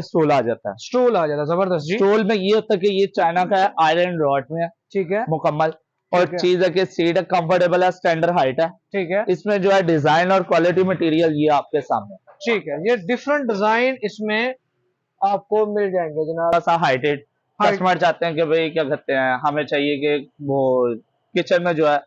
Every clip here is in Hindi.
स्टूल आ जाता है। स्टूल आ जाता है, जबरदस्त जी। स्टूल में ये होता है कि ये चाइना का है, आयरन रॉड में है, ठीक है मुकम्मल। और ठीक है चीज है कि सीट है, कंफर्टेबल है, स्टैंडर्ड हाइट है। ठीक है इसमें जो है डिजाइन और क्वालिटी मटेरियल ये आपके सामने ठीक है। ये डिफरेंट डिजाइन इसमें आपको मिल जाएंगे जनाब। थोड़ा सा हाइटेड हाइट। कस्टमर चाहते हैं कि भाई क्या कहते हैं, हमें चाहिए कि वो किचन में जो है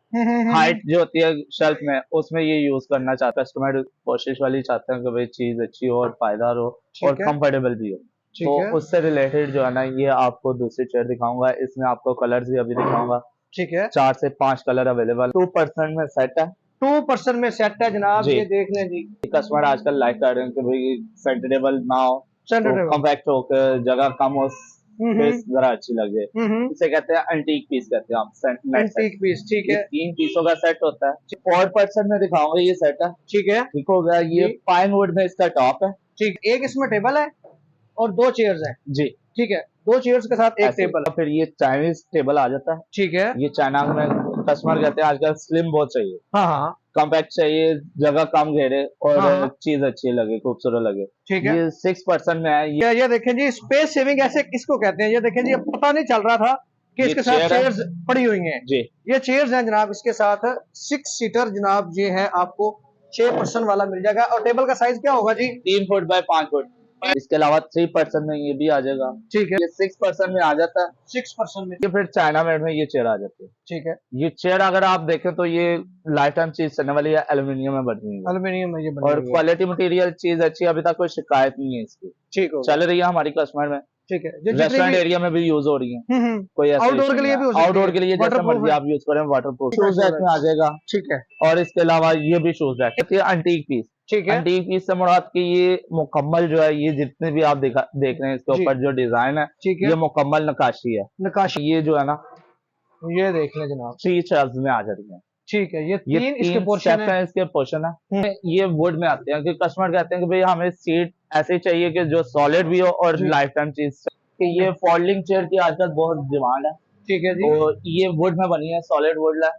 हाइट जो होती है शेल्फ में, उसमें ये यूज करना चाहता है कस्टमर। कोशिश वाली चाहते हैं कि भाई चीज अच्छी हो और पायदार हो और ठीक है कंफर्टेबल भी हो। ठीक तो है उससे रिलेटेड जो है ना, ये आपको दूसरी चेयर दिखाऊंगा। इसमें आपको कलर्स भी अभी दिखाऊंगा। ठीक है। 4 से 5 कलर अवेलेबल, 2% में सेट है। 2% में सेट है जनाब, जी। ये देख लें जी। कस्टमर आजकल लाइक कर रहे हैं कि भाई सेंटेबल ना हो, तो सेंटर कॉम्पैक्ट होकर जगह कम हो, स्पेस जरा अच्छी लगे। इसे कहते हैं एंटीक पीस, कहते हैं आप नेट सेट। एंटीक पीस, ठीक ये है 3 पीसों का सेट होता है। 4% में दिखाऊंगा, ये सेट है। ठीक है ठीक हो गया। ये जी। पाइन वुड में इसका टॉप है। ठीक, एक इसमें टेबल है और 2 चेयर्स हैं। जी। ठीक है, 2 चेयर्स के साथ एक ऐसे टेबल है। फिर ये चाइनीज टेबल आ जाता है। ठीक है ये चाइना में कस्टमर कहते हैं आजकल स्लिम बहुत चाहिए, हाँ हाँ कॉम्पैक्ट चाहिए, जगह कम घेरे और हाँ हाँ चीज अच्छी लगे, खूबसूरत लगे। ठीक है। ये 6% में है। ये देखें जी, स्पेस सेविंग ऐसे किसको कहते हैं। ये देखें जी, ये पता नहीं चल रहा था कि ये इसके साथ चेयर है। चेयर्स पड़ी हुई हैं। जी। ये चेयर्स हैं जनाब, इसके साथ 6 सीटर जनाब, ये है आपको 6% वाला मिल जाएगा। और टेबल का साइज क्या होगा जी? 3 फुट बाय 5 फुट। इसके अलावा 3% में ये भी आ जाएगा। ठीक है, ये 6% में आ जाता है। 6% में। ये फिर चाइना मेड में ये चेयर आ जाती है। ठीक है, ये चेयर अगर आप देखें तो ये लाइफ टाइम चीज चलने वाली है, एल्यूमिनियम में बनी हुई है एल्यूमिनियम में ये बनी और हुई है। क्वालिटी मटेरियल चीज अच्छी है, अभी तक कोई शिकायत नहीं है इसकी। ठीक हो चल रही है हमारी कस्टमर में, ठीक है। जो जितनी रेस्टोरेंट भी एरिया में भी यूज हो रही है। कोई ऐसा आउटडोर के लिए भी हो सकती है। आउटडोर के लिए जैसे वाटरप्रूफ मर्जी है। आप यूज करें, वाटरप्रूफ ठीक है, शूज रैक में आ जाएगा। ठीक है और इसके अलावा ये भी शूज रैक है, अंटीक पीस। ठीक है अंटीक पीस से मुराद कि ये मुकम्मल जो है, ये जितने भी आप देख रहे हैं इसके जी। ऊपर जो डिजाइन है, ठीक है, ये मुकम्मल नक्काशी है। नकाशी। ये जो है ना ये देख लें जनाब। 3 शेल्फ में आ जाती है। ठीक है, ये ये 3 इसके 3 पोर्शन स्टेप है इसके पोर्शन है। ये वुड में आते हैं कि कस्टमर कहते हैं कि भाई हमें सीट ऐसे चाहिए कि जो सॉलिड भी हो और जी। लाइफ टाइम चीज। कि ये फोल्डिंग चेयर की आजकल बहुत डिमांड है। ठीक है जी। और ये वुड में बनी है, सॉलिड वुड है।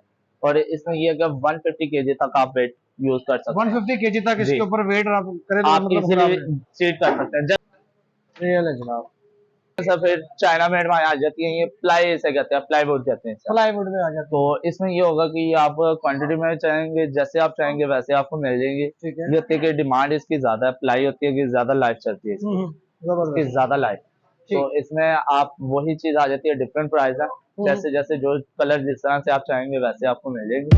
और इसमें ये कि 150 केजी तक आप वेट यूज कर सकते हैं। 150 केजी तक जी। इसके ऊपर वेट आप करें तो आप मतलब इजीली सीट कर सकते हैं। रियल है जनाब। जैसा फिर चाइना मेड में आ जाती है, ये प्लाई इसे कहते हैं, प्लाईवुड कहते हैं इसे। प्लाईवुड में आ जाता तो इसमें ये होगा कि आप क्वांटिटी में चाहेंगे, जैसे आप चाहेंगे वैसे आपको मिल जाएंगे। ठीक है। ये होती है कि डिमांड इसकी ज्यादा है, प्लाई होती है कि ज्यादा लाइफ चलती है इसकी, जबरदस्त। ज्यादा लाइफ। तो इसमें आप वही चीज आ जाती है, डिफरेंट प्राइस है। जैसे जैसे जो कलर जिस तरह से आप चाहेंगे वैसे आपको मिल जाएगी।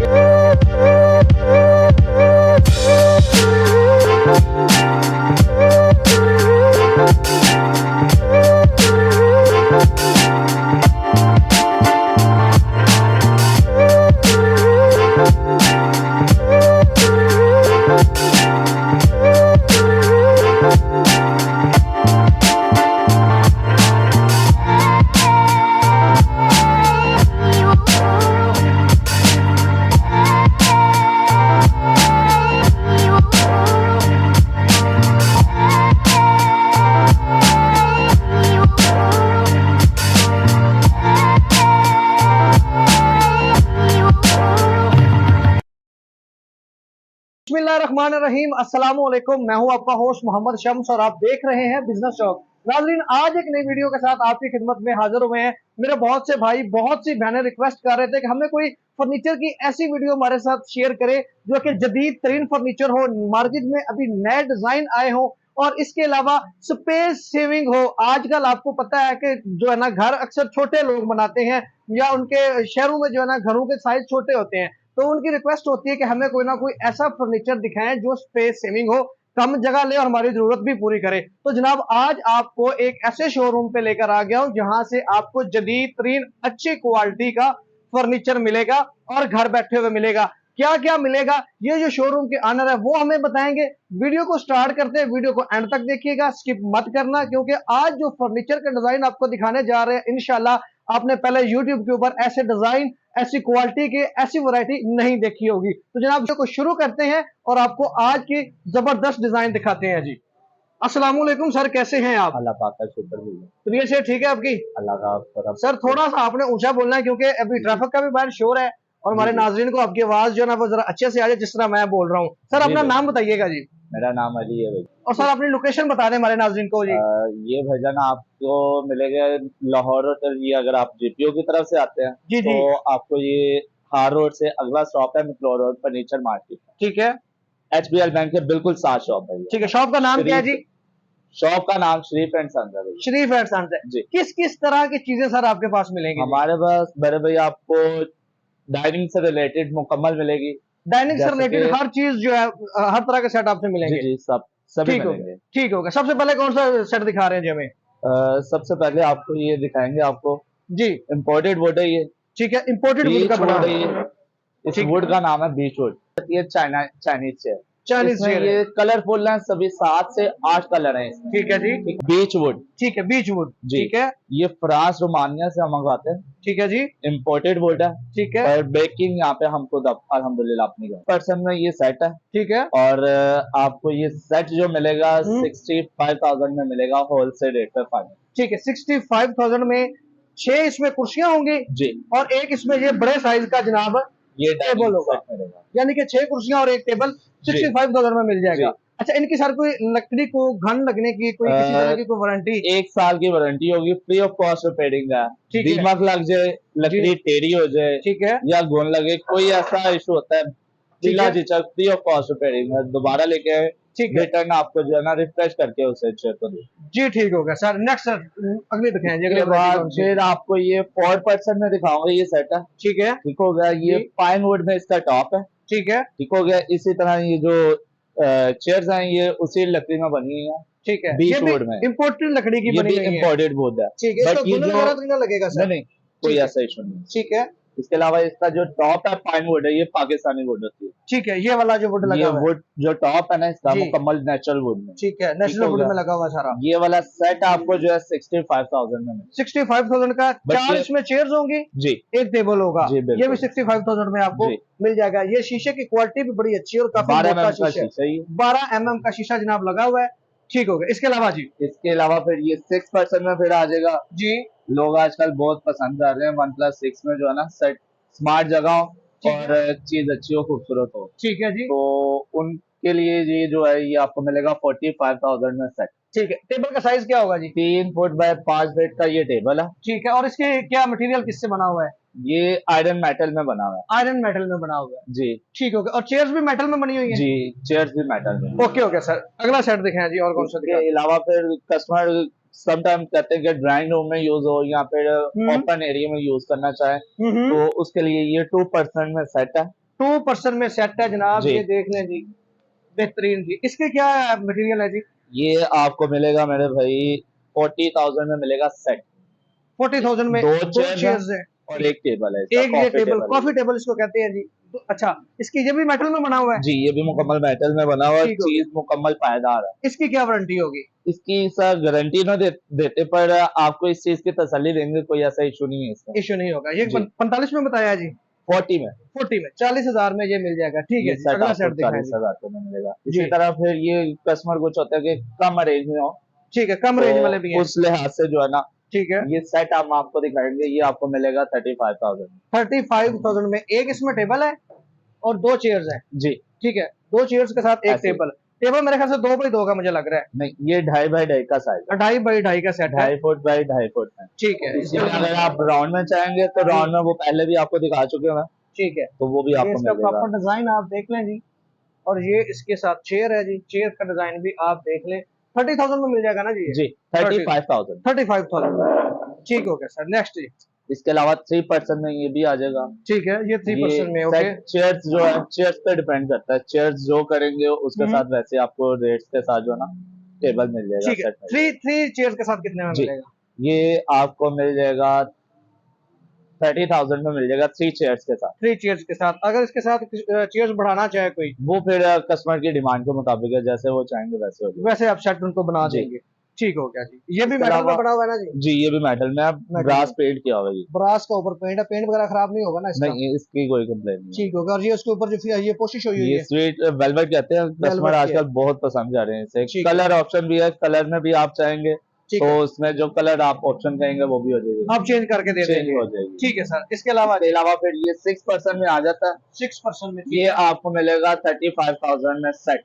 बिस्मिल्लाहिर्रहमानिर्रहीम, अस्सलाम वालेकुम। मैं हूं आपका होस्ट मोहम्मद शम्स और आप देख रहे हैं बिजनेस टॉक। नाज़रीन, आज एक नई वीडियो के साथ आपकी खिदमत में हाजिर हुए हैं। मेरे बहुत से भाई, बहुत सी बहनें रिक्वेस्ट कर रहे थे कि हमें कोई फर्नीचर की ऐसी वीडियो हमारे साथ शेयर करे जो कि जदीद तरीन फर्नीचर हो, मार्केट में अभी नए डिजाइन आए हो और इसके अलावा स्पेस सेविंग हो। आजकल आपको पता है कि जो है ना, घर अक्सर छोटे लोग बनाते हैं या उनके शहरों में जो है ना, घरों के साइज छोटे होते हैं। तो उनकी रिक्वेस्ट होती है कि हमें कोई ना कोई ऐसा फर्नीचर दिखाएं जो स्पेस सेविंग हो, कम जगह ले और हमारी जरूरत भी पूरी करे। तो जनाब, आज आपको एक ऐसे शोरूम पे लेकर आ गया हूं जहां से आपको जदीद तरीन अच्छी क्वालिटी का फर्नीचर मिलेगा और घर बैठे हुए मिलेगा। क्या क्या मिलेगा ये जो शोरूम के ऑनर है वो हमें बताएंगे। वीडियो को स्टार्ट करते हैं, वीडियो को एंड तक देखिएगा, स्किप मत करना, क्योंकि आज जो फर्नीचर का डिजाइन आपको दिखाने जा रहे हैं इंशाल्लाह आपने पहले यूट्यूब के ऊपर ऐसे डिजाइन, ऐसी क्वालिटी के, ऐसी वैरायटी नहीं देखी होगी। तो जनाब, वीडियो को शुरू करते हैं और आपको आज की जबरदस्त डिजाइन दिखाते हैं जी। अस्सलाम वालेकुम सर, कैसे हैं आप? अल्लाह पाक का शुक्र है। तबीयत से ठीक है आपकी? अल्लाह का करम। सर थोड़ा सा आपने ऊंचा बोलना है क्योंकि अभी ट्रैफिक का भी बाहर शोर है और हमारे नाजरीन को आपकी आवाज जो है ना वो जरा अच्छे से आ जाए जिस तरह मैं बोल रहा हूँ। सर अपना नाम बताइएगा जी। मेरा नाम अली है भाई। और सर अपनी लोकेशन बता दें हमारे नाज़रीन को जी। ये भाईजान आपको मिलेगा लाहौर होटल। ये अगर आप जीपीओ की तरफ से आते हैं जी जी। तो आपको ये हार रोड से अगला स्टॉप है मिक्लोर रोड फर्नीचर मार्केट। ठीक है एचबीएल बैंक के बिल्कुल साथ शॉप है। ठीक है। शॉप का नाम क्या है जी? शॉप का नाम श्रीफ एंड सन्स है भाई। शरीफ एंड सन्स है जी। किस किस तरह की चीजें सर आपके पास मिलेंगी? हमारे पास बड़े भाई आपको डाइनिंग से रिलेटेड मुकम्मल मिलेगी। डाइनिंग से जैसे रिलेटेड कि- हर चीज जो है हर तरह के सेट आपसे मिलेंगे। जी जी सभी ठीक हो मिलेंगे। गया ठीक हो गया। सबसे पहले कौन सा सेट दिखा रहे हैं जी हमें? सबसे पहले आपको ये दिखाएंगे आपको जी इम्पोर्टेड वुड है ये। ठीक है। इम्पोर्टेड वुड का बीच बना वुड है ये। इस ठीक। वुड का नाम है बीच वुड। ये चाइनीज चेयर। चाइनीज इसमें चेयर ये कलरफुल हैं सभी 7 से 8 कलर हैं इसमें। ठीक है जी। बीच वुड। ठीक है बीच वुड जी। ठीक है ये फ्रांस रोमानिया से हम मंगवाते हैं। ठीक है जी। इम्पोर्टेड वुड है। ठीक है और बेकिंग यहाँ पे हम खुद अल्हम्दुलिल्लाह अपनी पर्सन में ये सेट है। ठीक है और आपको ये सेट जो मिलेगा 65,000 में मिलेगा होलसेल रेट पे फाइनल। ठीक है। 65,000 में 6 इसमें कुर्सियां होंगी जी। और एक इसमें ये बड़े साइज का जनाब ये टेबल होगा। मिलेगा। यानी कि 6 कुर्सियां और एक टेबल 65,000 में मिल जाएगा। अच्छा इनकी सर कोई लकड़ी को घन लगने की कोई किसी तरह की कोई वारंटी? 1 साल की वारंटी होगी। फ्री ऑफ कॉस्ट रिपेयरिंग है। ठीक है। दीमक लग जाए लकड़ी टेढ़ी हो जाए ठीक है या घुन लगे कोई ऐसा इशू होता है पीला झिझक फ्री ऑफ कॉस्ट रिपेयरिंग है। दोबारा लेके आए ठीक है। रिटर्न आपको जो है ना रिफ्रेश करके उसे चेक कर दो। जी ठीक हो गया सर। नेक्स्ट अगली दिखाएं जी। उसके अगले बाद फिर आपको ये 4% में दिखाऊंगा ये सेट है। ठीक है ठीक हो गया। ये पाइन वुड में इसका टॉप है। ठीक है ठीक हो गया। इसी तरह ये जो चेयर्स हैं ये उसी लकड़ी में बनी हुई है। ठीक है। बीच ये भी वुड में इम्पोर्टेड लकड़ी की ये बनी भी हुई है। इम्पोर्टेड वुड है। ठीक है। बट इसका ये घुन जो वगैरह तो नहीं लगेगा सर? नहीं कोई ठीक है। ऐसा इशू नहीं। ठीक है इसके अलावा इसका जो टॉप है पाइन वुड है। ये पाकिस्तानी वुड होती है। ठीक है। ये वाला जो वुड ये लगा हुआ है वुड जो टॉप है ना इसका जी। मुकम्मल नेचुरल वुड में। ठीक है। नेशनल हो वुड गया। में लगा हुआ है सारा। ये वाला सेट आपको जो है 65,000 में मिलेगा। 65,000 का। But 4 ये- इसमें चेयर्स होंगी जी एक टेबल होगा। जी, बिल्कुल। ये भी 65,000 में आपको जी। मिल जाएगा। ये शीशे की क्वालिटी भी बड़ी अच्छी है और काफी 12 मोटा mm का शीशा है। शीशा ही है। 12 mm का शीशा जनाब लगा हुआ है। ठीक हो गया। इसके अलावा जी इसके अलावा फिर ये 6% में फिर आ जाएगा। जी लोग आजकल बहुत पसंद कर रहे हैं OnePlus 6 में जो है ना सेट स्मार्ट जगह हो ठीक और चीज अच्छी हो खूबसूरत हो ठीक है जी। तो उनके लिए ये जो है ये आपको मिलेगा 45,000 में सेट। ठीक है। टेबल का साइज क्या होगा जी? 3 फुट बाय 5 फीट का ये टेबल है। ठीक है। और इसके क्या मटेरियल किससे बना हुआ है? ये आयरन मेटल में बना हुआ है। आयरन मेटल में बना हुआ है। जी ठीक हो गया। और चेयर्स भी मेटल में बनी हुई है? जी चेयर्स भी मेटल में। Okay okay sir. अगला सेट दिखाएं जी। और कौन सा इसके अलावा फिर कस्टमर समटाइम कहते हैं कि ड्राइंग रूम में यूज हो या फिर ओपन एरिया में यूज करना चाहे दिखा? तो उसके लिए ये 2% में सेट है। 2% में सेट है जनाब। जी। ये देख लें जी बेहतरीन जी। इसके क्या मटेरियल है जी? ये आपको मिलेगा मेरे भाई 40,000 में मिलेगा सेट। 40,000 में दो दो chairs चेयर्स है और एक टेबल है इसका, एक ये coffee टेबल table है। कॉफी टेबल इसको कहते हैं जी। तो अच्छा इसकी ये भी मेटल में बना हुआ है? जी ये भी मुकम्मल मेटल में बना हुआ है। ठीक हो चीज मुकम्मल पायदार है। इसकी क्या वारंटी होगी? इसकी सर गारंटी ना देते पर आपको इस चीज की तसल्ली देंगे कोई ऐसा इशू नहीं है इसका। इश्यू नहीं होगा। ये जी। 45 में बताया जी? 40 में 40 में 40,000 में ये मिल जाएगा। ठीक है ये जी। सेट अगला आपको सेट दिखाएं 40,000 में मिलेगा। जी। इसी तरह फिर ये कस्टमर कुछ होता है कि कम रेंज में हो ठीक है। कम रेंज वाले भी तो हैं। उस लिहाज से जो है ना ठीक है। ये सेट हम आपको दिखाएंगे। ये आपको मिलेगा 35,000 में। 35,000 में एक इसमें टेबल है और 2 चेयर्स हैं। जी ठीक है। 2 चेयर्स के साथ एक ऐसे। टेबल। टेबल मेरे ख्याल से 2 बाई 2 का मुझे लग रहा है। नहीं ये 2.5 बाई 2.5 का साइज है। 2.5 बाई 2.5 का सेट है। 2.5 फुट बाई 2.5 फुट है। ठीक है। इसी में अगर आप राउंड में चाहेंगे तो राउंड में वो पहले भी आपको दिखा चुके हैं ठीक है। तो वो भी ये आपको इसका मिलेगा। प्रॉपर डिजाइन आप देख लें जी। और ये इसके साथ चेयर है जी। चेयर का डिजाइन भी आप देख लें। 30,000 में मिल जाएगा ना जी? जी 35,000। 35,000 ठीक हो गया सर। नेक्स्ट जी। इसके अलावा 3% में ये भी आ जाएगा। ठीक है। ये 3% में ओके। चेयर्स जो है चेयर्स पे डिपेंड करता है। चेयर्स जो करेंगे उसके साथ वैसे आपको रेट्स के साथ जो है ना टेबल मिल जाएगा। ठीक है। set में। 3 चेयर्स के साथ कितने में जी। मिलेगा? ये आपको मिल जाएगा 30,000 में मिल जाएगा 3 चेयर्स के साथ। 3 चेयर्स के साथ। अगर इसके साथ चेयर्स बढ़ाना चाहे कोई वो फिर कस्टमर की डिमांड के मुताबिक है जैसे वो चाहेंगे वैसे हो जाएगा। वैसे आप सेट उनको बना जी। देंगे। ठीक हो गया जी। ये भी इसके मेटल में अलावा- बना हुआ है ना जी? जी ये भी मेटल में अब Metal ब्रास में। पेंट किया हुआ है ये। ब्रास का ऊपर पेंट है। पेंट वगैरह खराब नहीं होगा ना इसका? नहीं इसकी कोई कंप्लेन नहीं है। ठीक होगा। और ये उसके ऊपर जो ये कोशिश हुई ये है स्वीट वेलवेट कहते हैं। कस्टमर Velvet की आजकल बहुत पसंद कर रहे हैं इसे। ठीक है। कलर ऑप्शन भी है। कलर में भी आप चाहेंगे ठीक तो है। उसमें जो कलर आप ऑप्शन कहेंगे वो भी हो जाएगी। आप चेंज करके दे चेंज देंगे। हो जाएगी। ठीक है सर। इसके अलावा इसके अलावा फिर ये 6% में आ जाता है। 6% में ये आपको मिलेगा 35,000 में सेट।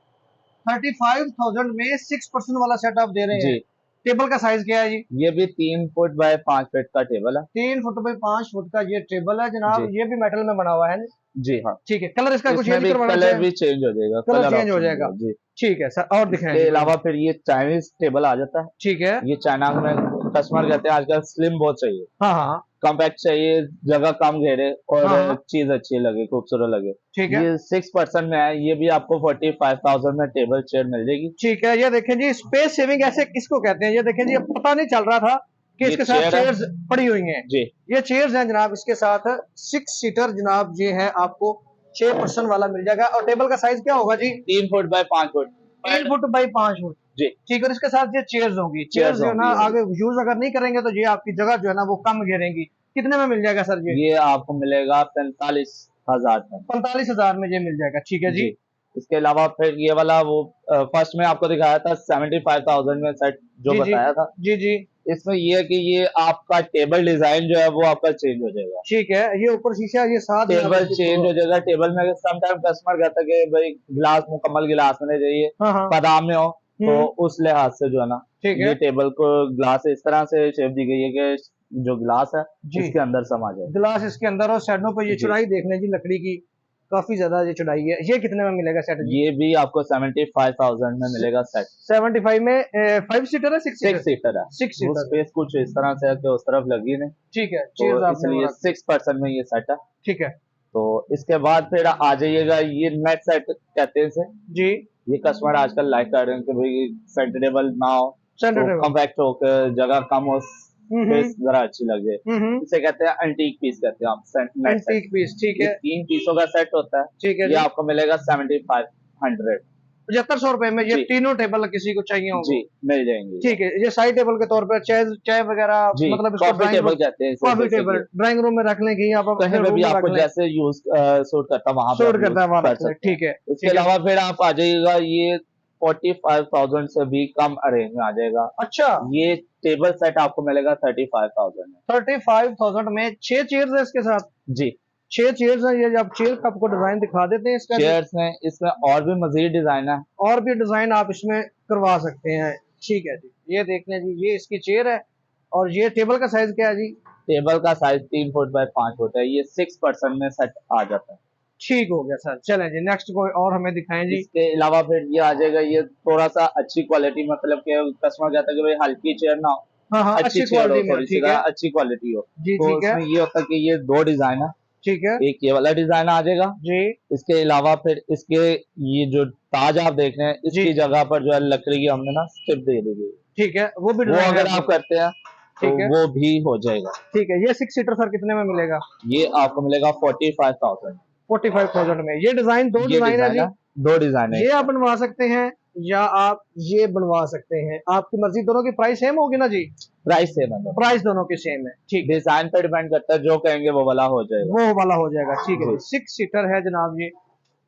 35,000 में 6 पर्सन वाला सेट आप दे रहे हैं। जी। टेबल का साइज क्या है जी? ये भी 3 फुट बाय 5 फीट का टेबल है। 3 फुट बाई 5 फुट का ये टेबल है जनाब। जी। ये भी मेटल में बना हुआ है। जी हाँ। ठीक है, कलर इसका कुछ इसमें चेंज भी करवाना कलर चाहें? भी चेंज हो जाएगा, कलर चेंज हो ऑप्शन जाएगा। भी है। जी। ठीक है सर, और दिखाएं इसके जी। अलावा फिर ये चाइनीज टेबल आ जाता है। ठीक है। ये चाइना में कस्टमर कहते हैं आजकल स्लिम बहुत चाहिए, हाँ हाँ कॉम्पैक्ट चाहिए, जगह कम घेरे हाँ और हाँ। चीज अच्छी लगे, खूबसूरत लगे। ठीक है। ये 6% में है। ये भी आपको 45,000 में टेबल चेयर मिल जाएगी। ठीक है, ये देखें जी, स्पेस सेविंग ऐसे किसको कहते हैं? ये देखें जी, अब पता नहीं चल रहा था कि ये इसके साथ चेयर है। चेयर्स पड़ी हुई हैं। जी। ये चेयर्स हैं जनाब, इसके साथ 6 सीटर जनाब ये है, आपको 6 पर्सन वाला मिल जाएगा। और टेबल का साइज क्या होगा जी? 3 foot by 5 foot. 3 foot by 5 foot. जी। ठीक है, और इसके साथ ये चेयर्स होंगी। चेयर्स जो है ना, होंगी। आगे यूज अगर नहीं करेंगे तो ये आपकी जगह जो है ना वो कम घेरेंगी। कितने में मिल जाएगा सर ये आपको मिलेगा 45,000 में। 45,000 में ये मिल जाएगा। ठीक है जी। इसके अलावा फिर ये वाला वो फर्स्ट में आपको दिखाया था 75,000 में सेट जो जी बताया था। जी जी। इसमें ये है कि ये आपका टेबल डिजाइन जो है वो आपका चेंज हो जाएगा। ठीक है, ये ऊपर शीशा, ये साथ टेबल चेंज हो जाएगा। टेबल में समटाइम कस्टमर कहता है कि भाई गिलास मुकम्मल गिलास में नहीं चाहिए, हाँ हाँ। बादाम में हो, तो उस लिहाज से जो है ना, ठीक है। ये टेबल को ग्लास इस तरह से शेप दी गई है कि जो गिलास है जी। इसके अंदर समा जाए। गिलास इसके अंदर, और साइडों पर ये जी। चौड़ाई देख लें जी, लकड़ी की काफी ज्यादा ये चौड़ाई है। ये कितने में मिलेगा सेट जी? ये भी आपको 75,000 में मिलेगा सेट। 75 में 5 सीटर है 6 6 सीटर है। 6 वो सीटर। स्पेस कुछ इस तरह से है कि उस तरफ लगी नहीं, ठीक है, तो चेयर्स आपने इसलिए बना- 6% में ये सेट है। ठीक है तो इसके बाद फिर आ जाइएगा, ये नेट सेट कहते हैं इसे। जी। ये कस्टमर आजकल लाइक कर रहे हैं कि भाई सेंटेबल ना हो, तो सेंटर कॉम्पैक्ट होकर जगह कम हो, स्पेस जरा अच्छी लगे। इसे कहते हैं एंटीक पीस कहते हैं आप, नेट सेट। Antique piece. ठीक ये है 3 पीसों का सेट होता है। ठीक है ये जी। आपको मिलेगा 7500। 7500 रुपए में ये जी। तीनों टेबल किसी को चाहिए होंगे। जी मिल जाएंगे। ठीक है, ये साइड टेबल के तौर पर चाय चाय वगैरह, जी, मतलब इसको कॉफी टेबल कहते हैं इसे coffee basically। Table drawing room में रख लें कि आप अपने कहीं पे रूम भी में आपको रख लें, जैसे यूज सूट करता है वहां पे सूट आप करता है use वहां कर रख लें। सकते हैं। ठीक है इसके अलावा फिर आप आ जाइएगा, ये 45,000 से भी कम रेंज में आ जाएगा। अच्छा, ये टेबल सेट आपको मिलेगा 35,000 में। 35,000 में 6 चेयर्स है इसके साथ। जी। 6 चेयर्स है। ये आप चेयर का आपको डिजाइन दिखा देते हैं इसका। चेयर्स में इसमें और भी मजीद डिजाइन है। और भी डिजाइन आप इसमें करवा सकते हैं। ठीक है जी, ये देख लें जी, ये इसकी चेयर है। और ये टेबल का साइज क्या है जी? टेबल का साइज 3 फुट बाय 5 फुट है। ये 6% में सेट आ जाता है। ठीक हो गया सर। चलें जी, नेक्स्ट कोई और हमें दिखाएं जी। इसके अलावा फिर ये आ जाएगा, ये थोड़ा सा अच्छी क्वालिटी, मतलब कि कस्टमर कहता है कि भाई हल्की चेयर ना हो, हाँ हाँ, अच्छी चेयर हो, क्वालिटी में। थोड़ी सी ठीक है अच्छी क्वालिटी हो। जी। तो ठीक है उसमें ये होता है कि ये 2 डिजाइन है। ठीक है एक ये वाला डिजाइन आ जाएगा जी इसके अलावा फिर इसके ये जो ताज आप देख रहे हैं, इसकी जगह पर जो है लकड़ी की हमने ना स्ट्रिप दे दी गई। ठीक है, वो भी वो डिजाइन अगर आप करते हैं तो ठीक है। वो भी हो जाएगा। ठीक है, ये 6 सीटर सर कितने में मिलेगा? ये आपको मिलेगा 45,000। 45,000 में। ये डिजाइन 2 ये डिजाइन है जी। 2 डिजाइन है। ये आप बनवा सकते हैं या आप ये बनवा सकते हैं, आपकी मर्जी। दोनों की प्राइस सेम होगी ना जी? प्राइस सेम है, प्राइस दोनों की सेम है। ठीक है, डिजाइन पे डिपेंड करता है, जो कहेंगे वो वाला हो जाएगा। वो वाला हो जाएगा। ठीक है, जी। 6 सीटर है जनाब ये।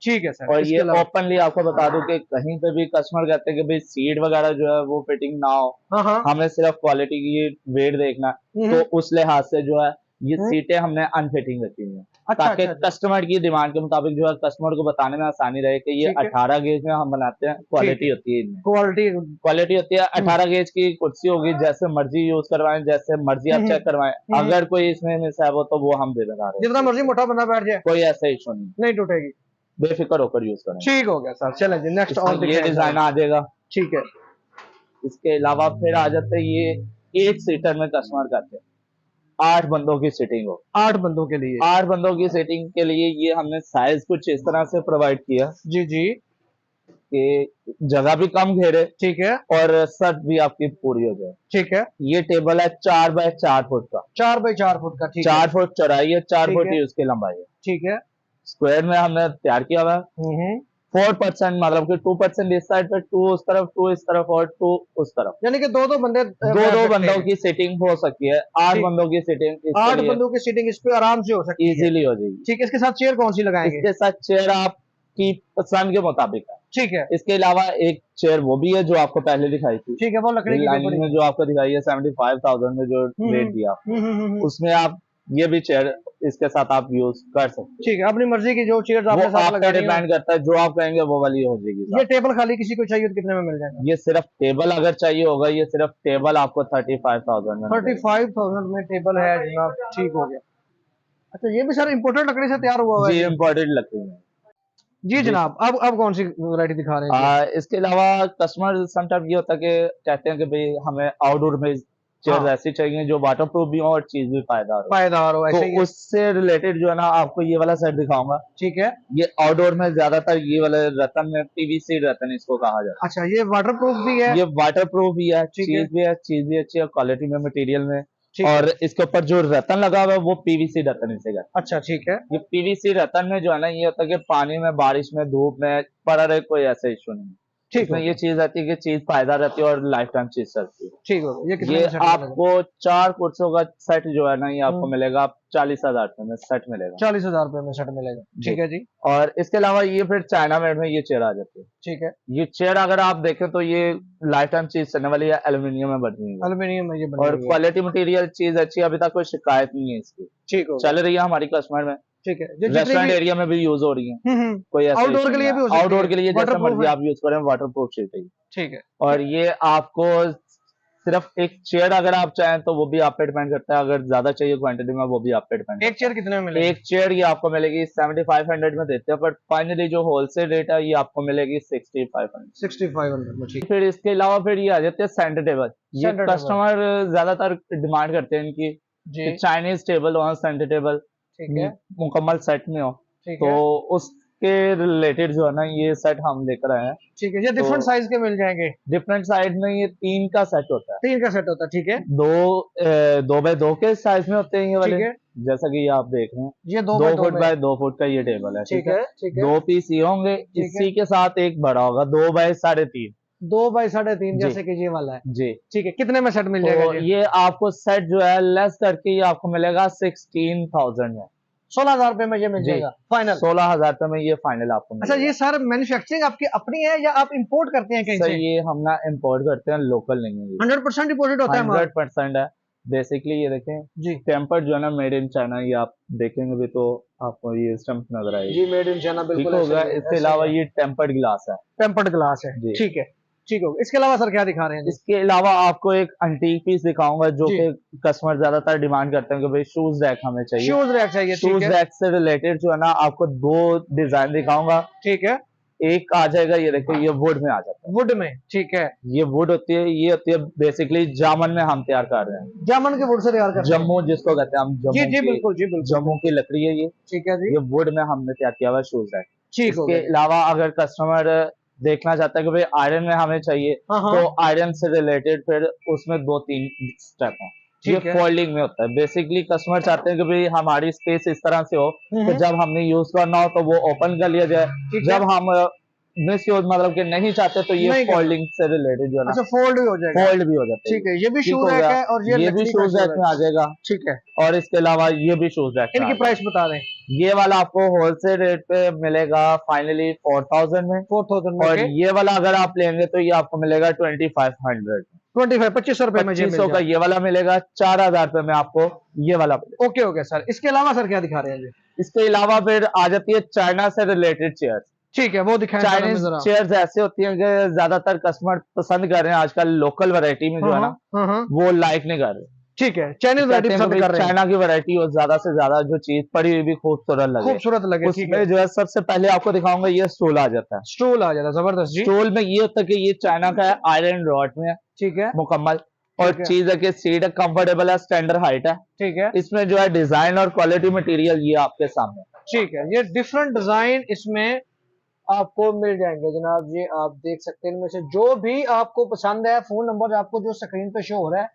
ठीक है सर। और इसके ये अलावा ओपनली आपको बता दूं कि कहीं पे भी कस्टमर कहते हैं कि भाई सीट वगैरह जो है वो फिटिंग ना हो, हाँ हाँ। हमें सिर्फ क्वालिटी की वेट देखना है, तो उस लिहाज से जो है ये सीटें हमने अनफिटिंग रखी हुई हैं, अच्छा ताकि अच्छा। कस्टमर की डिमांड के मुताबिक जो है कस्टमर को बताने में आसानी रहे कि ये ठीक है। 18 गेज में हम बनाते हैं, क्वालिटी होती है इनमें। क्वालिटी होती है 18 गेज की कुर्सी होगी, जैसे मर्जी यूज करवाएं, जैसे मर्जी आप चेक करवाएं। अगर कोई इसमें मिस है वो, तो वो हम जिम्मेदार हैं। जितना मर्जी मोटा बंदा बैठ जाए कोई ऐसा इशू नहीं टूटेगी। बेफिक्र होकर यूज करें। ठीक हो गया सर। चलें जी, नेक्स्ट और ये डिजाइन आ जाएगा। ठीक है। इसके अलावा फिर आ जाते हैं ये 8 सीटर में कस्टमर करते हैं, 8 बंदों की सीटिंग हो। 8 बंदों के लिए। 8 बंदों की सीटिंग के लिए ये हमने साइज कुछ इस तरह से प्रोवाइड किया जी जी। कि जगह भी कम घेरे ठीक है और सट भी आपकी पूरी हो जाए। ठीक है। ये टेबल है 4 बाय 4 फुट का। 4 बाई 4 फुट का। ठीक है। 4 फुट चौड़ाई है, 4 ठीक फुट है। ही उसकी लंबाई है। ठीक है। स्क्वायर में हमने तैयार किया हुआ है। 4% मतलब कि 2% इस साइड पे, 2 उस तरफ, 2 इस तरफ और 2 उस तरफ, यानी कि दो बंदे दो बंदों की सीटिंग हो सकती है। 8 ठीक। बंदों की सीटिंग 8 बंदों की सीटिंग इस पे आराम से हो सकती है। इजीली हो जाएगी। ठीक है, इसके साथ चेयर कौन सी लगाएंगे? इसके साथ चेयर आपकी पसंद के मुताबिक है। ठीक है। इसके अलावा एक चेयर वो भी है जो आपको पहले दिखाई थी, ठीक है, वो लकड़ी की लाइन पड़ी। में जो आपको दिखाई है 75,000 में जो रेट दिया, उसमें आप ये भी चेयर इसके साथ आप यूज कर सकते हैं। ठीक है, अपनी मर्जी की जो चेयर वो आपने साथ आप पे लगानी है। डिपेंड करता है, जो आप कहेंगे वो वाली हो जाएगी ये साथ। टेबल खाली किसी को चाहिए तो कितने में मिल जाएगा? ये सिर्फ टेबल अगर चाहिए होगा, ये सिर्फ टेबल आपको 35,000 में मिलेगा। 35,000 में टेबल है जनाब, ठीक हो गया। अच्छा, ये भी सर इम्पोर्टेड लकड़ी से तैयार हुआ हुआ जी है? इम्पोर्टेड लकड़ी में। जी जी जनाब, अब कौन सी वैरायटी दिखा रहे हैं? इसके अलावा कस्टमर समटाइम ये होता है कि कहते हैं कि भाई हमें आउटडोर में चेयर हाँ। ऐसी चाहिए जो वाटर प्रूफ भी हो और चीज भी पायदार हो। पायदार हो, ऐसे ही तो है। उससे रिलेटेड जो है ना, आपको ये वाला सेट दिखाऊंगा। ठीक है। ये आउटडोर में ज्यादातर ये वाले रतन में, पीवीसी रतन इसको कहा जाता अच्छा, ये वाटर प्रूफ भी है? है। ये वाटर प्रूफ भी है, ठीक है। चीज भी है, चीज भी अच्छी है क्वालिटी में, मटेरियल में। ठीक है। और इसके ऊपर जो रतन लगा हुआ है वो पीवीसी रतन इसे कहते अच्छा, ठीक है। हैं। ये पीवीसी रतन में जो है ना, ये होता है कि पानी में, बारिश में, धूप में पड़ा रहे, कोई ऐसा इशू नहीं। ठीक इसमें है। ये चीज आती है कि चीज पायदार रहती है और लाइफ टाइम चीज चलती है। ठीक हो, ये कितने ये में सेट मिलेगा? आपको 4 कुर्सियों का सेट जो है ना, ये आपको मिलेगा 40,000 रुपए में सेट मिलेगा। 40,000 रुपए में सेट मिलेगा। ठीक है जी। और इसके अलावा ये फिर चाइना मेड में ये चेयर आ जाती है। ठीक है। ये चेयर अगर आप देखें तो ये लाइफ टाइम चीज चलने वाली है, एल्यूमिनियम में बनी हुई है एल्यूमिनियम में ये और बनी हुई है। क्वालिटी मटेरियल चीज अच्छी है, अभी तक कोई शिकायत नहीं है इसकी। ठीक हो चल रही है हमारी कस्टमर में, ठीक है। जो जितनी रेस्टोरेंट भी एरिया में भी यूज हो रही है। कोई ऐसा आउटडोर issue के नहीं लिए है। भी हो सकती है। आउटडोर के लिए जैसे Waterproof मर्जी है। आप यूज करें, वाटर प्रूफ चाहिए। ठीक है। और ये आपको सिर्फ एक चेयर अगर आप चाहें तो वो भी आप पे डिपेंड करता है, अगर ज्यादा चाहिए क्वांटिटी में वो भी आप पे डिपेंड एक चेयर कितने में मिलेगी? एक चेयर ये आपको मिलेगी 7500 में देते हैं, बट फाइनली जो होलसेल रेट है ये आपको मिलेगी 6500। 6500 में। ठीक। फिर इसके अलावा फिर ये आ जाते हैं सेंटर टेबल। ये Center table। कस्टमर ज्यादातर डिमांड करते हैं इनकी जी। चाइनीज टेबल और सेंटर टेबल ठीक है। मुकम्मल सेट में हो, ठीक तो है। उसके रिलेटेड जो है ना ये सेट हम लेकर आए हैं। ठीक है, ये डिफरेंट साइज के मिल जाएंगे? डिफरेंट साइड में ये 3 का सेट होता है। 3 का सेट होता है। ठीक है। 2 बाय 2 के साइज में होते हैं ये वाले। ठीक है। जैसा कि ये आप देख रहे हैं, ये 2 2 बाय 2 फुट में। बाय 2 फुट का ये टेबल है। ठीक है। ठीक है। 2 पीस ये होंगे, ठीक है। इसी के साथ एक बड़ा होगा 2 बाय 3.5। 2 बाय 3.5 जी। जैसे कि ये वाला है। जी। ठीक है, कितने में सेट मिल जाएगा तो जी? ये आपको सेट जो है लेस करके ये आपको मिलेगा 16,000 में। 16,000 रुपए में ये मिल जी। जाएगा फाइनल? 16,000 रुपए में ये फाइनल आपको अच्छा, मिलेगा। ये सर मैन्युफैक्चरिंग आपकी अपनी है या आप इंपोर्ट करते हैं कहीं सर से? ये हम ना इम्पोर्ट करते हैं, लोकल नहीं है। 100% डिपॉजिट होता है हमारा? 100% है। बेसिकली ये देखें, जी। टेम्पर्ड जो है ना, मेड इन चाइना, ये आप देखेंगे भी तो आपको ये स्टम्प नजर आएगी। जी, मेड इन चाइना ठीक बिल्कुल होगा। ऐसे ही है, इसके ऐसे अलावा ही है। ये टेम्पर्ड ग्लास है। टेम्पर्ड ग्लास है। जी। ठीक है। ठीक होगा। इसके अलावा सर क्या दिखा रहे हैं जी? इसके अलावा आपको एक अंटीक पीस दिखाऊंगा जो जी। कि कस्टमर ज्यादातर डिमांड करते हैं कि भाई शूज रैक हमें चाहिए। शूज रैक चाहिए। ठीक शूज है। रैक से रिलेटेड जो है ना, आपको 2 डिजाइन दिखाऊंगा। ठीक है। एक आ जाएगा, ये देखो, ये वुड में आ जाता है। वुड में। ठीक है। ये वुड होती है, ये होती है बेसिकली जामन में हम तैयार कर रहे हैं। जामन के वुड से तैयार करते हैं? जम्मू जिसको कहते हैं हम, जी जम्मू जी की, बिल्कुल जी बिल्कुल। जम्मू की लकड़ी है ये। ठीक है जी। ये वुड में हमने तैयार किया हुआ है शूज रैक। ठीक हो इसके गया। अलावा अगर कस्टमर देखना चाहता है कि भाई आयरन में हमें चाहिए, हाँ हाँ। तो आयरन से रिलेटेड फिर उसमें 2-3 स्टेप हैं। ये ठीक है। फोल्डिंग में होता है। बेसिकली कस्टमर चाहते हैं कि भाई हमारी स्पेस इस तरह से हो कि जब हमने यूज करना हो तो वो ओपन कर लिया जाए। ठीक है। जब हम मिस यूज मतलब कि नहीं चाहते तो ये नहीं करना। फोल्डिंग से रिलेटेड जो है ना, अच्छा, फोल्ड भी हो जाएगा? फोल्ड भी हो जाता है। ठीक है, ये भी ठीक शूज हो रैक गया। है और ये भी लकड़ी का शूज shoe रैक rack में आ जाएगा। ठीक है। और इसके अलावा ये भी शूज रैक में इनकी आ प्राइस जाएगा। बता दें। ये वाला आपको होलसेल रेट पे मिलेगा फाइनली 4,000 में। 4,000 में और के ये वाला अगर आप लेंगे तो ये आपको मिलेगा 2,500। 2500 रुपए में ये 2500 मिल का जाएगा। ये वाला मिलेगा। 4,000 रुपए में आपको ये वाला मिलेगा। ओके ओके सर, इसके अलावा सर क्या दिखा रहे हैं जी? इसके अलावा फिर आ जाती है चाइना से रिलेटेड चेयर। ठीक है, वो दिखाएं सर हमें चाइनीज जरा। चेयर्स ऐसे होती हैं कि ज्यादातर कस्टमर पसंद कर रहे हैं आजकल, लोकल वैरायटी में जो है ना हाँ हाँ। वो लाइक नहीं कर रहे। ठीक है, चाइनीज वैरायटी कहते हैं कि पसंद भाई कर रहे हैं। चाइना की वैरायटी और ज्यादा से ज्यादा जो चीज पड़ी हुई भी खूबसूरत लगे, खूबसूरत लगे। ठीक उसमें है। जो है सबसे पहले आपको दिखाऊंगा ये स्टूल आ जाता है। स्टूल आ जाता है, जबरदस्त जी। स्टूल में ये होता है कि ये चाइना का है, आयरन रॉड में है ठीक है। मुकम्मल। और ठीक है। चीज है कि सीट है, कंफर्टेबल है, स्टैंडर्ड हाइट है। ठीक है। इसमें जो है डिजाइन और क्वालिटी मटेरियल ये आपके सामने। ठीक है, ये डिफरेंट डिजाइन इसमें आपको मिल जाएंगे जनाब। ये आप देख सकते हैं, इनमें से जो भी आपको पसंद है, फोन नंबर आपको जो स्क्रीन पे शो हो रहा है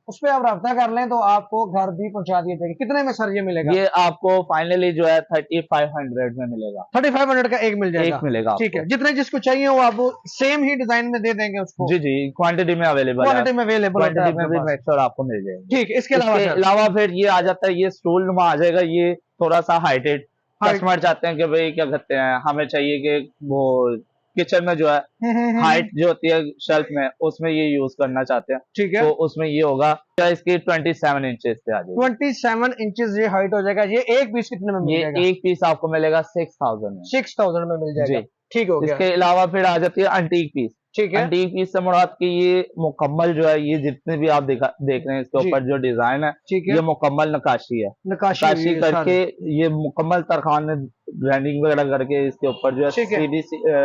उस पर आप रब्ता कर लें तो आपको घर भी पहुंचा दिए जाएंगे। कितने में सर ये मिलेगा? ये आपको फाइनली जो है 3,500 में मिलेगा। 3,500 का एक मिल जाएगा। एक मिलेगा ठीक है, आपको। जितने जिसको चाहिए वो आप सेम ही डिजाइन में दे देंगे उसको। जी जी, क्वांटिटी में अवेलेबल है। क्वालिटी में अवेलेबल होता है क्वांटिटी में आपके भी पास। मेक श्योर आपको मिल जाएगी। ठीक है, इसके अलावा इसके सर? अलावा फिर ये आ जाता है, ये स्टूल नुमा आ जाएगा। ये थोड़ा सा हाइटेड, Height- कस्टमर चाहते हैं कि भाई क्या कहते हैं, हमें चाहिए कि वो किचन में जो है हाइट जो होती है शेल्फ में उसमें ये यूज करना चाहते हैं ठीक है। तो उसमें ये होगा इसकी 27 इंचेस पे आ जाएगी। 27 इंचेस ये हाइट हो जाएगा। ये एक पीस कितने में मिल ये जाएगा? एक पीस आपको मिलेगा 6000 में। 6000 में मिल जाएगा। जी। ठीक हो गया। इसके अलावा फिर आ जाती है अंटीक पीस। ठीक है। अंटीक पीस से मुराद की ये मुकम्मल जो है ये जितने भी आप देख रहे हैं इसके जी। ऊपर जो डिजाइन है ठीक है। ये मुकम्मल नकाशी है। नकाशी नकाशी करके ये मुकम्मल तरखान ने ब्रांडिंग वगैरह करके इसके ऊपर जो है ठीक है।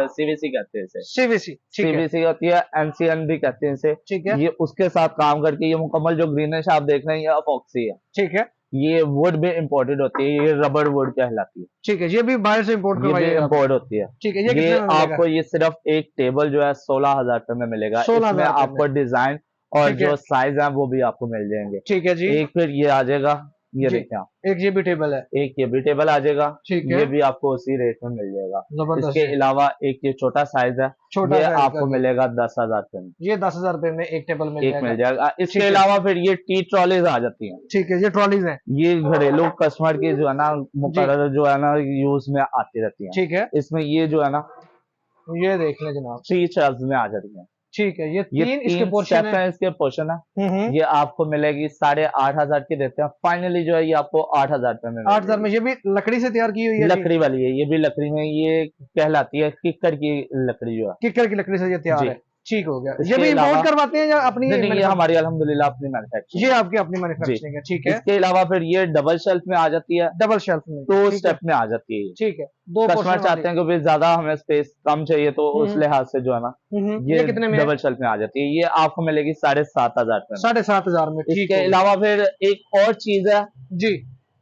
सीवीसी कहते हैं इसे। सीवीसी। ठीक है। सीवीसी होती है, एनसीएन भी कहते हैं इसे। ठीक है। ये उसके साथ काम करके ये मुकम्मल जो ग्रीनिश आप देख रहे हैं ये अपॉक्सी है। ठीक है। ये वुड भी इम्पोर्टेड होती है, ये रबर वुड कहलाती है। ठीक है। ये भी बाहर से इम्पोर्ट ये भी करवाइएगा? इम्पोर्ट होती है। ठीक है। ये ये कितने में मिलेगा? आपको ये सिर्फ एक टेबल जो है 16000 रुपए में मिलेगा। 16,000 इसमें रुपए आपको डिजाइन और ठीक है। जो साइज है वो भी आपको मिल जाएंगे। ठीक है जी। एक फिर ये आ जाएगा, ये जी। देखें आप, एक ये भी टेबल है। एक ये भी टेबल आ जाएगा। ठीक है। ये भी आपको उसी रेट में मिल जाएगा। जबरदस्त। इसके अलावा एक ये छोटा साइज है, छोटा ये size का आपको भी। मिलेगा 10,000 रुपए में। ये 10,000 रुपए में एक टेबल मिल एक मिल जाएगा। जाएगा। ठीक इसके है। अलावा फिर ये टी ट्रॉलीज आ जाती हैं। ठीक है। ये ट्रॉलीज हैं। ये घरेलू कस्टमर की जो है ना मुकर्रर जो है ना यूज में आती रहती हैं। ठीक है। इसमें ये जो है ना ये देख लें जनाब। 3 शेल्फ्स में आ जाती हैं। ठीक है। ये ये तीन इसके तीन पोर्शन स्टेप है। है इसके पोर्शन है। हम्म। ये आपको मिलेगी 8,500 की देते हैं। फाइनली जो है ये आपको 8,000 रुपए में 8,000 में। ये भी लकड़ी से तैयार की हुई है? लकड़ी वाली है, ये भी लकड़ी में, ये कहलाती है किक्कर की लकड़ी जो है। किक्कर की लकड़ी से ये तैयार जी। है। ठीक हो गया। इसके ये भी अलावा- इम्पोर्ट करवाते हैं या अपनी? नहीं, ये manufacturing? हमारी अल्हम्दुलिल्लाह अपनी मैन्युफैक्चरिंग। ये आपकी अपनी मैन्युफैक्चरिंग है। ठीक है। इसके अलावा फिर ये डबल शेल्फ में आ जाती है, डबल शेल्फ में। 2 ठीक है। स्टेप में आ जाती है ये। ठीक है। दो कस्टमर पोर्शन चाहते हैं कि भाई ज्यादा हमें स्पेस कम चाहिए तो उस हम्म। लिहाज से जो है ना ये कितने में? डबल शेल्फ में आ जाती है। ये आपको मिलेगी 7,500 रुपए में। 7,500 में। ठीक इसके है। अलावा फिर एक और चीज है, जी।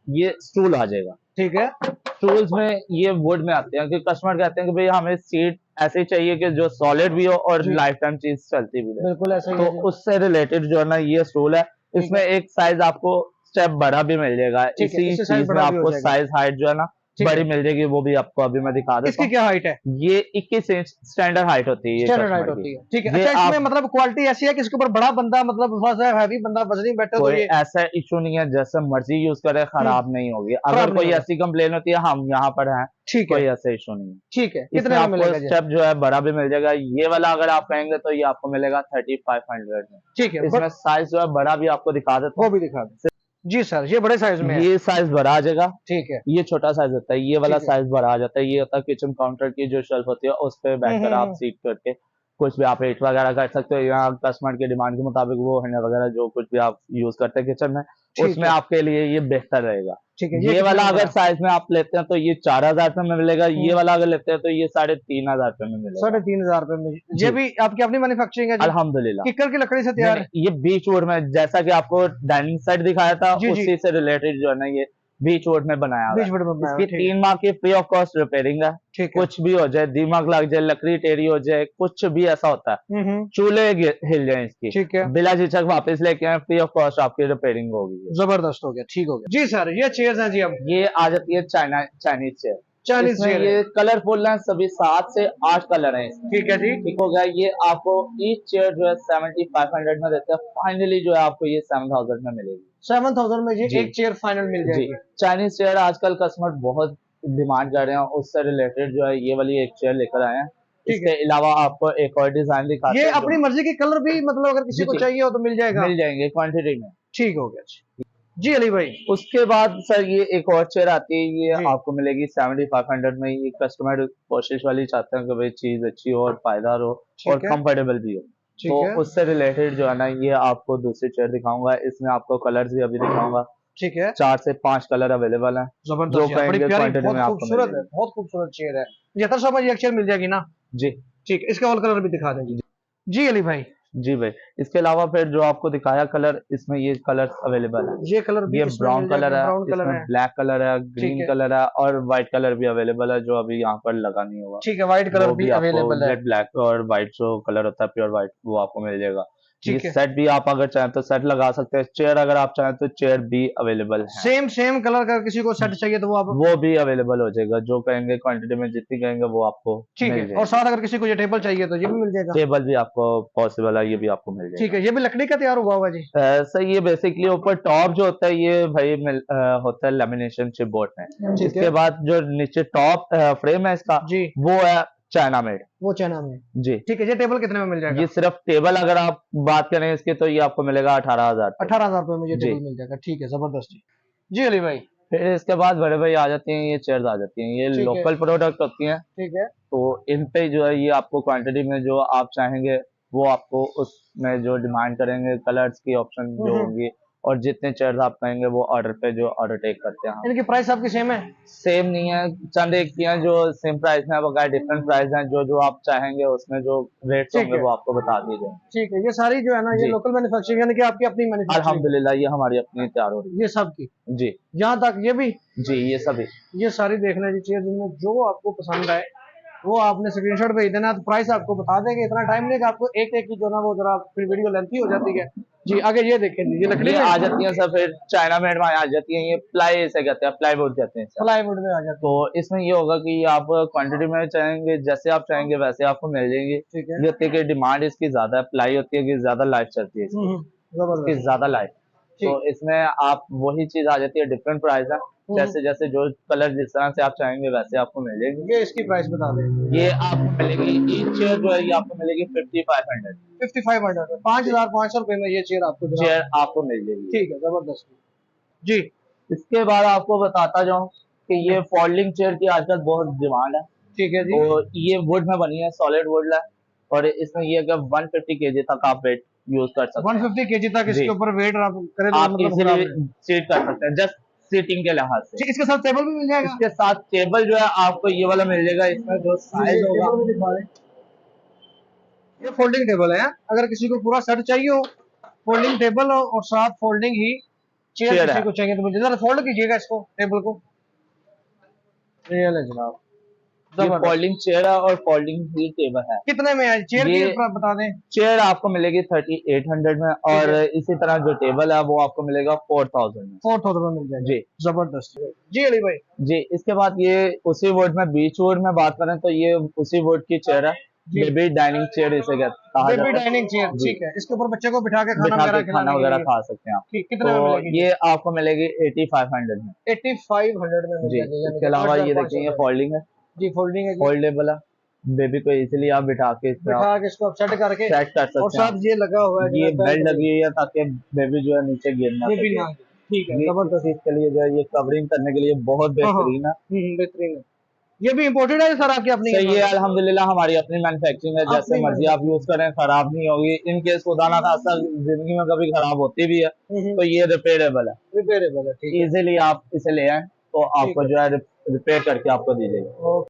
ये स्टूल आ जाएगा। ठीक है। स्टूल्स में ये वुड में आते हैं कि कस्टमर कहते हैं कि भाई हमें सीट ऐसे चाहिए कि जो सॉलिड भी हो और जी। लाइफ टाइम चीज चलती भी रहे। बिल्कुल ऐसा ही तो है जी। उससे रिलेटेड जो है ना ये स्टूल है। इसमें एक साइज आपको स्टेप बड़ा भी मिल जाएगा। ठीक है, इसी इससे size चीज में बड़ा भी हो आपको जाएगा। साइज हाइट जो है ना ठीक बड़ी है। मिल जाएगी, वो भी आपको अभी मैं दिखा देता इसकी हूँ। क्या हाइट है? ये 21 इंच स्टैंडर्ड हाइट होती है ये स्टैंडर्ड हाइट customer होती की। है। ठीक है। ये अच्छा, इसमें आप- मतलब क्वालिटी ऐसी है कि इसके ऊपर बड़ा बंदा मतलब थोड़ा सा हैवी बंदा वजनी बैठे तो कोई ये ऐसा इशू नहीं है, जैसे मर्जी यूज करे खराब नहीं होगी। खराब अगर नहीं कोई होगा। ऐसी कंप्लेन होती है हम यहाँ पर हैं, ठीक कोई है। ऐसा इशू नहीं है। ठीक है। इसमें कितने में आपको मिलेगा जी? स्टेप जो है बड़ा भी मिल जाएगा। ये वाला अगर आप कहेंगे तो ये आपको मिलेगा 3500 में। ठीक है। इसमें साइज जो है बड़ा भी आपको दिखा देता वो हूँ। भी दिखा दो जी सर। ये बड़े साइज में है। ये साइज बड़ा आ जाएगा, ठीक है। ये छोटा साइज होता है। ये वाला ठीक है। साइज बड़ा आ जाता है। ये होता है किचन काउंटर की जो शेल्फ होती है उस पे बैठकर आप सीट करके कुछ भी आप एट वगैरह कर सकते हो, या कस्टमर के डिमांड के मुताबिक वो हैंडल वगैरह जो कुछ भी आप यूज करते हैं किचन में ठीक उसमें है। आपके लिए ये बेहतर रहेगा। ठीक है। ये कितने वाला में अगर पड़ा? साइज में आप लेते हैं तो ये 4,000 रुपए में मिलेगा। ये वाला अगर लेते हैं तो ये 3,500 रुपए में मिलेगा। 3,500 रुपए में। ये जी। भी आपकी अपनी मैन्युफैक्चरिंग है जी? अल्हम्दुलिल्लाह। किक्कर की लकड़ी से तैयार है? ये बीच वुड में, जैसा कि आपको डाइनिंग सेट दिखाया था जी, जी। उसी से रिलेटेड जो है ना ये बीच वुड में बनाया हुआ बीच है। बड़े में बनाया हुआ, इसकी ठीक 3 माह की फ्री ऑफ कॉस्ट रिपेयरिंग है। ठीक है। कुछ भी हो जाए, दिमाग लग जाए, लकड़ी टेढ़ी हो जाए, कुछ भी ऐसा होता है, चूल्हे हिल जाए इसकी, ठीक है। बिला झिझक वापस लेके आए, फ्री ऑफ कॉस्ट आपकी रिपेयरिंग होगी। जबरदस्त हो गया। ठीक हो गया जी सर। ये चेयर्स हैं जी। अब ये आ जाती है चाइनीज चेयर। चाइनीज इसमें चेयर ये कलरफुल है, सभी 7 से 8 कलर हैं इसमें। ठीक है जी। ठीक हो गया। ये आपको ईच चेयर जो है 7,500 में देते हैं। फाइनली जो है आपको ये 7,000 में मिलेगी। 7,000 में जी जी। एक चेयर फाइनल मिल जी, जाएगी। चाइनीज चेयर आजकल कस्टमर बहुत डिमांड कर रहे हैं, उससे रिलेटेड जो है ये वाली एक चेयर लेकर आए हैं। ठीक इसके अलावा आपको एक और डिजाइन दिखाते ये हैं अपनी मर्जी के कलर भी मतलब अगर किसी जी, को जी। चाहिए हो तो मिल जाएगा? मिल जाएंगे क्वांटिटी में। ठीक हो गया जी अली भाई। उसके बाद सर ये एक और चेयर आती है, ये जी। आपको मिलेगी 7,500 में। ये कस्टमर कोशिश वाली चाहते हैं कि भाई चीज अच्छी हो और पायदार हो ठीक और है। कंफर्टेबल भी हो। ठीक तो है। उससे रिलेटेड जो है ना ये आपको दूसरी चेयर दिखाऊंगा। इसमें आपको कलर्स भी अभी दिखाऊंगा। ठीक है। 4 से 5 कलर अवेलेबल हैं। जबरदस्त जो यार, बड़ी कहेंगे प्यारी क्वांटिटी में बहुत आपको खूबसूरत मिल है, बहुत खूबसूरत चेयर है। 7500 में ये एक चेयर मिल जाएगी ना? जी ठीक है। इसका और कलर भी दिखा देंगे जी अली भाई। जी भाई। इसके अलावा फिर जो आपको दिखाया कलर, इसमें ये कलर अवेलेबल है। ये कलर भी ये इसमें ब्राउन मिल कलर जाएगा, है, ब्राउन कलर इसमें है। ब्लैक कलर है, ठीक ग्रीन है। कलर है और व्हाइट कलर भी अवेलेबल है जो अभी यहाँ पर लगा नहीं हुआ। ठीक है। व्हाइट कलर वो भी आपको अवेलेबल है। जेट ब्लैक और व्हाइट जो कलर होता है प्योर व्हाइट वो आपको मिल जाएगा। ये ठीक है। सेट भी आप अगर चाहें तो सेट लगा सकते हैं। चेयर अगर आप चाहें तो चेयर भी अवेलेबल है। सेम कलर का किसी को सेट चाहिए तो वो आप वो भी अवेलेबल हो जाएगा। जो कहेंगे क्वांटिटी में जितनी कहेंगे वो आपको ठीक मिल है। जाएगी। और साथ अगर किसी को ये टेबल चाहिए तो ये भी मिल जाएगा? टेबल भी आपको पॉसिबल है, ये भी आपको मिल जाएगा। ठीक है। ये भी लकड़ी का तैयार हुआ होगा जी? सर ये बेसिकली ऊपर टॉप जो होता है ये भाई होता है लेमिनेशन चिपबोर्ड में। ठीक इसके है बाद जो नीचे टॉप फ्रेम है इसका जी। वो है चाइना मेड वो चाइना में। जी। ठीक है, ये टेबल कितने में मिल जाएगा? ये सिर्फ टेबल अगर आप बात करें इसकी तो ये आपको मिलेगा 18,000 18,000 रुपए में ये जी। टेबल मिल जाएगा। ठीक है, जबरदस्त जी। जी अली भाई। फिर इसके बाद बड़े भाई आ जाती हैं ये चेयर्स आ जाती हैं, ये ठीक है। लोकल प्रोडक्ट होती हैं। ठीक है। तो इन पे जो है ये आपको क्वांटिटी में जो आप चाहेंगे वो आपको उसमें जो डिमांड करेंगे कलर्स की ऑप्शन जो होंगी और जितने चेयर्स आप कहेंगे वो ऑर्डर पे जो ऑर्डर टेक करते हैं। इनकी प्राइस आपकी सेम है? सेम नहीं है, चंद एक की हैं जो सेम प्राइस में बगैर डिफरेंट प्राइस हैं, जो जो आप चाहेंगे उसमें जो रेट्स ठीक होंगे है। वो आपको बता दिए जाएंगे। ठीक है, ये सारी जो है ना ये जी। लोकल मैन्युफैक्चरिंग यानी कि आपकी अपनी मैन्युफैक्चरिंग अल्हम्दुलिल्लाह ये हमारी अपनी तैयार हो रही ये सब की है जी। यहाँ तक ये भी जी ये सभी ये सारी देख लें जी चीज, जिनमें जो आपको पसंद आए वो आपने स्क्रीनशॉट भेज देना, तो प्राइस आपको बता देंगे। इतना टाइम नहीं कि आपको एक एक की जो ना वो जरा फिर वीडियो लेंथी हो जाती है जी। आगे ये देखें जी, ये लकड़ी ये में आ जाती है सर, फिर चाइना मेड में आ जाती है, ये प्लाई से कहते हैं, प्लाईवुड कहते हैं सर। प्लाईवुड में आ जाती तो इसमें ये होगा कि आप क्वांटिटी में चाहेंगे जैसे आप चाहेंगे वैसे आपको मिल जाएंगी। है। ठीक है। ये होती है कि डिमांड इसकी ज्यादा है, प्लाई होती है कि ज्यादा लाइफ चलती है इसकी जबरदस्त। ज्यादा लाइफ। तो इसमें आप वही चीज आ जाती है, डिफरेंट प्राइस है, जैसे जैसे जो कलर जिस तरह से आप चाहेंगे वैसे आपको मिल जाएगी। ये इसकी प्राइस बता दें। ये आपको मिलेगी ईच चेयर जो है ये आपको मिलेगी 5500 5500 में 5500 रुपए में ये चेयर आपको जनाब चेयर आपको मिल जाएगी। ठीक है, जबरदस्त जी। इसके बाद आपको बताता जाऊं कि ये फोल्डिंग चेयर की आजकल बहुत डिमांड है। ठीक है जी। और ये वुड में बनी है, सॉलिड वुड है, और इसमें ये कि 150 केजी तक आप वेट यूज कर सकते हैं। 150 केजी तक जी। इसके ऊपर वेट आप करें तो आप मतलब खराब इजीली नहीं। सीट कर सकते हैं, जस्ट सीटिंग के लिहाज से। ठीक, इसके साथ टेबल भी मिल जाएगा? इसके साथ टेबल जो है आपको ये वाला मिल जाएगा, इसमें जो साइज होगा। टेबल भी दिखा दें। ये फोल्डिंग टेबल है, अगर किसी को पूरा सेट चाहिए हो, फोल्डिंग टेबल हो और साथ फोल्डिंग ही चेयर चेयर किसी है। को चाहिए तो मुझे जरा फोल्ड कीजिएगा इसको, टेबल को। ये ले जनाब, ये जबरदस्त। फोल्डिंग चेयर है और फोल्डिंग ही टेबल है। कितने में है चेयर ये- की बता दें? चेयर आपको मिलेगी 3800 में, और इसी तरह जो टेबल है वो आपको मिलेगा 4000 में। 4000 में मिल जाएगा जी। जबरदस्त जी अली भाई। जी इसके बाद ये उसी वुड में, बीच वुड में बात करें तो ये उसी वुड की चेयर है, जी। बेबी डाइनिंग चेयर इसे कहा बेबी जाता है। डाइनिंग चेयर, जी। ठीक है। इसके ऊपर बच्चे को बिठा के खाना बिठा वगैरह के खाना वगैरह खा सकते हैं आप। ठीक, कितने में तो मिलेगी? ये आपको मिलेगी 8500 में 8500 में मिल जी। जाएगी। यानी इसके कि अलावा 8,500 ये देखिए ये फोल्डिंग है, जी, फोल्डिंग है जी। फोल्डेबल है, बेबी को इजीली आप बिठा के बिठा के इसको सेट करके सेट कर सकते और हैं। साथ ये लगा हुआ है, ये बेल्ट लगी हुई है ताकि बेबी जो है नीचे गिर ना ये भी सके। ना, ठीक है, ये जबरदस्त। इसके लिए जो है ये कवरिंग करने के लिए बहुत बेहतरीन है। बेहतरीन है। ये भी इम्पोर्टेड है सर आपकी अपनी? तो ये अल्हम्दुलिल्लाह हमारी अपनी मैन्युफैक्चरिंग है, जैसे अपनी मर्जी आप यूज करें, खराब नहीं होगी। इन केस खुदा ना खास्ता जिंदगी में कभी खराब होती भी है तो ये रिपेयरेबल है, रिपेयरेबल है, ठीक है। इजीली आप इसे ले आए तो आपको जो है रिपेयर करके आपको दी जाएगी।